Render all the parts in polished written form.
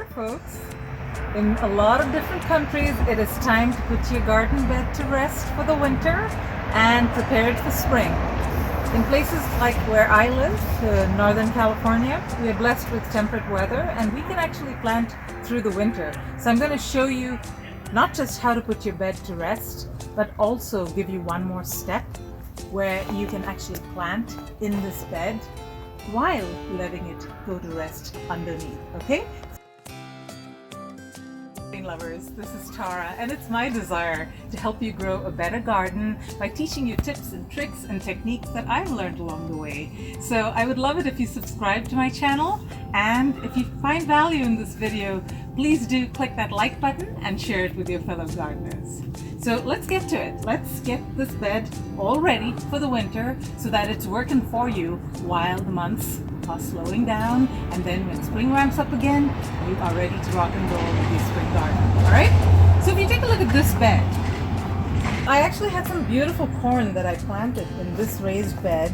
winter, folks. In a lot of different countries, it is time to put your garden bed to rest for the winter and prepare it for spring. In places like where I live, Northern California, we are blessed with temperate weather and we can actually plant through the winter. So I'm going to show you not just how to put your bed to rest, but also give you one more step where you can actually plant in this bed while letting it go to rest underneath, okay? Lovers, this is Tara, and it's my desire to help you grow a better garden by teaching you tips and tricks and techniques that I've learned along the way. So I would love it if you subscribe to my channel, and if you find value in this video, please do click that like button and share it with your fellow gardeners. So let's get to it. Let's get this bed all ready for the winter so that it's working for you while the months are slowing down, and then when spring ramps up again, you are ready to rock and roll with your spring garden. All right? So if you take a look at this bed, I actually had some beautiful corn that I planted in this raised bed,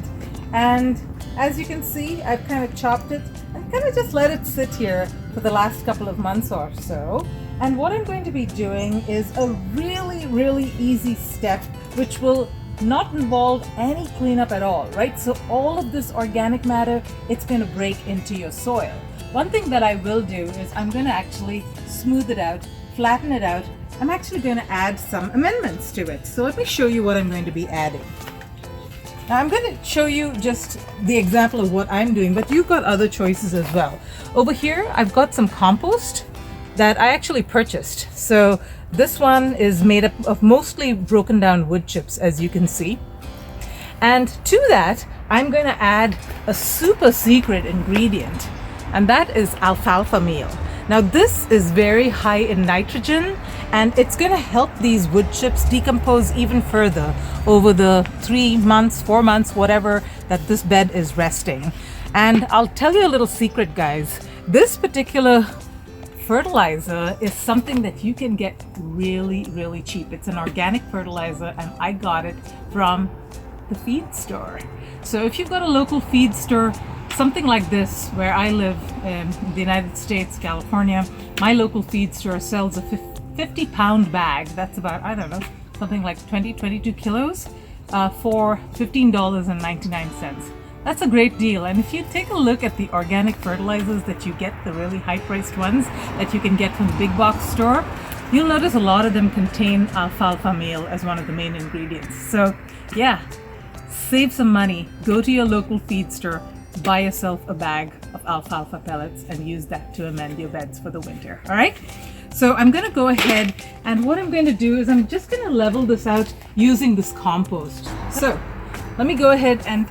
and as you can see, I've kind of chopped it and kind of just let it sit here for the last couple of months or so. And what I'm going to be doing is a really easy step which will not involve any cleanup at all, right? So all of this organic matter, it's going to break into your soil. One thing that I will do is I'm going to actually smooth it out, flatten it out. I'm actually going to add some amendments to it. So let me show you what I'm going to be adding. Now I'm going to show you just the example of what I'm doing, but you've got other choices as well. Over here, I've got some compost that I actually purchased. So this one is made up of mostly broken down wood chips, as you can see. And to that, I'm going to add a super secret ingredient, and that is alfalfa meal. Now this is very high in nitrogen, and it's going to help these wood chips decompose even further over the 3 months, 4 months, whatever that this bed is resting. And I'll tell you a little secret, guys. This particular fertilizer is something that you can get really cheap. It's an organic fertilizer, and I got it from the feed store. So if you've got a local feed store, something like this, where I live in the United States, California, my local feed store sells a 50-pound bag. That's about, I don't know, something like 22 kilos for $15.99. That's a great deal. And if you take a look at the organic fertilizers that you get, the really high-priced ones that you can get from the big box store, you'll notice a lot of them contain alfalfa meal as one of the main ingredients. So yeah, save some money, go to your local feed store, buy yourself a bag of alfalfa pellets and use that to amend your beds for the winter. All right? So I'm going to go ahead, and what I'm going to do is I'm just going to level this out using this compost. So let me go ahead and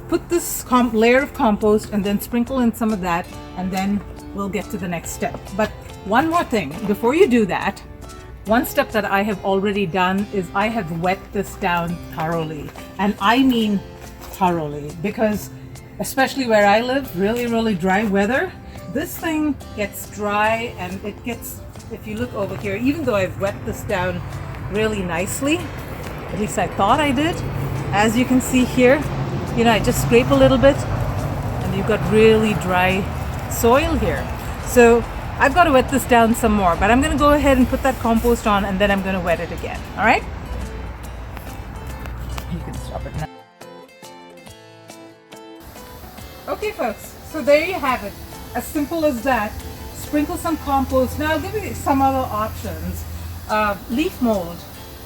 put this layer of compost and then sprinkle in some of that, and then we'll get to the next step. But one more thing, before you do that, one step that I have already done is I have wet this down thoroughly. And I mean thoroughly, because especially where I live, really dry weather, this thing gets dry, and it gets, if you look over here, even though I've wet this down really nicely, at least I thought I did, as you can see here, you know, I just scrape a little bit and you've got really dry soil here. So I've got to wet this down some more, but I'm going to go ahead and put that compost on, and then I'm going to wet it again. All right? You can stop it now. Okay, folks, so there you have it. As simple as that. Sprinkle some compost. Now I'll give you some other options. Leaf mold,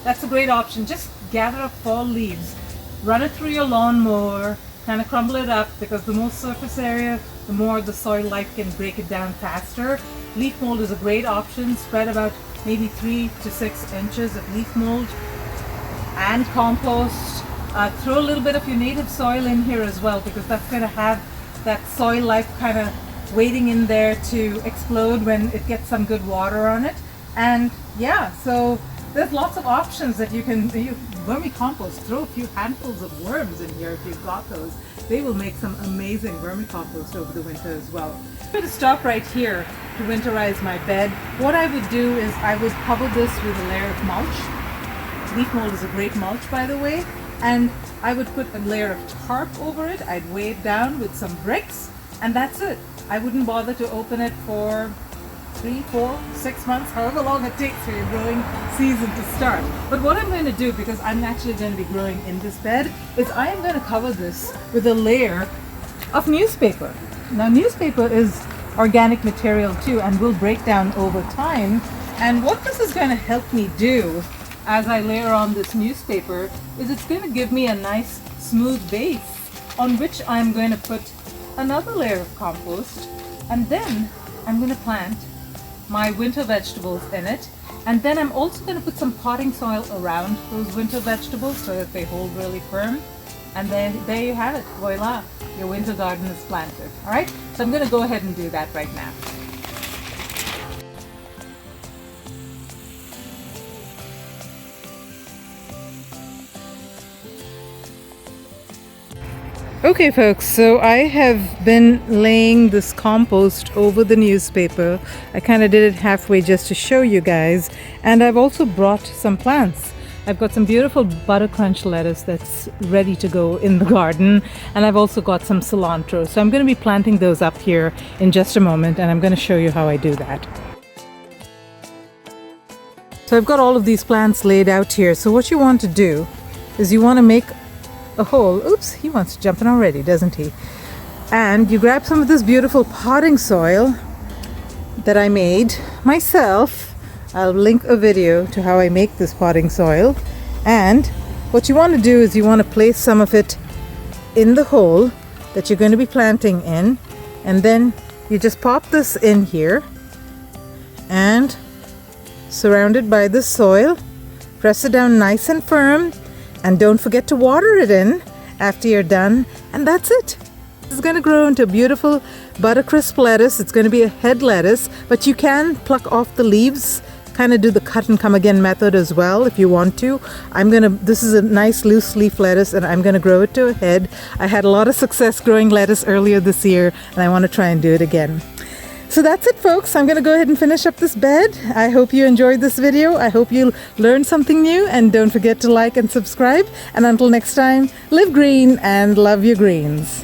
that's a great option. Just gather up fall leaves, run it through your lawnmower, kind of crumble it up, because the more surface area, the more the soil life can break it down faster. Leaf mold is a great option. Spread about maybe 3 to 6 inches of leaf mold and compost. Throw a little bit of your native soil in here as well, because that's going to have that soil life kind of waiting in there to explode when it gets some good water on it. And yeah, so there's lots of options that you can vermicompost. Throw a few handfuls of worms in here if you've got those. They will make some amazing vermicompost over the winter as well. I'm going to stop right here to winterize my bed. What I would do is I would cover this with a layer of mulch. Leaf mold is a great mulch, by the way. And I would put a layer of tarp over it. I'd weigh it down with some bricks, and that's it. I wouldn't bother to open it for 3, 4, 6 months, however long it takes for your growing season to start. But what I'm going to do, because I'm actually going to be growing in this bed, is I am going to cover this with a layer of newspaper. Now, newspaper is organic material too and will break down over time. And what this is going to help me do as I layer on this newspaper is it's going to give me a nice smooth base on which I'm going to put another layer of compost, and then I'm going to plant my winter vegetables in it. And then I'm also going to put some potting soil around those winter vegetables so that they hold really firm. And then there you have it. Voila, your winter garden is planted. All right, so I'm going to go ahead and do that right now. Okay folks, so I have been laying this compost over the newspaper. I kind of did it halfway just to show you guys, and I've also brought some plants. I've got some beautiful butter crunch lettuce that's ready to go in the garden, and I've also got some cilantro. So I'm going to be planting those up here in just a moment, and I'm going to show you how I do that. So I've got all of these plants laid out here. So what you want to do is you want to make a hole. Oops, he wants to jump in already, doesn't he? And you grab some of this beautiful potting soil that I made myself. I'll link a video to how I make this potting soil. And what you want to do is you want to place some of it in the hole that you're going to be planting in, and then you just pop this in here and surround it by the soil. Press it down nice and firm. And don't forget to water it in after you're done. And that's it. This is going to grow into a beautiful buttercrisp lettuce. It's going to be a head lettuce, but you can pluck off the leaves, kind of do the cut and come again method as well if you want to. This is a nice loose leaf lettuce, and I'm going to grow it to a head. I had a lot of success growing lettuce earlier this year, and I want to try and do it again. So that's it folks, I'm going to go ahead and finish up this bed. I hope you enjoyed this video. I hope you learned something new, and don't forget to like and subscribe. And until next time, live green and love your greens.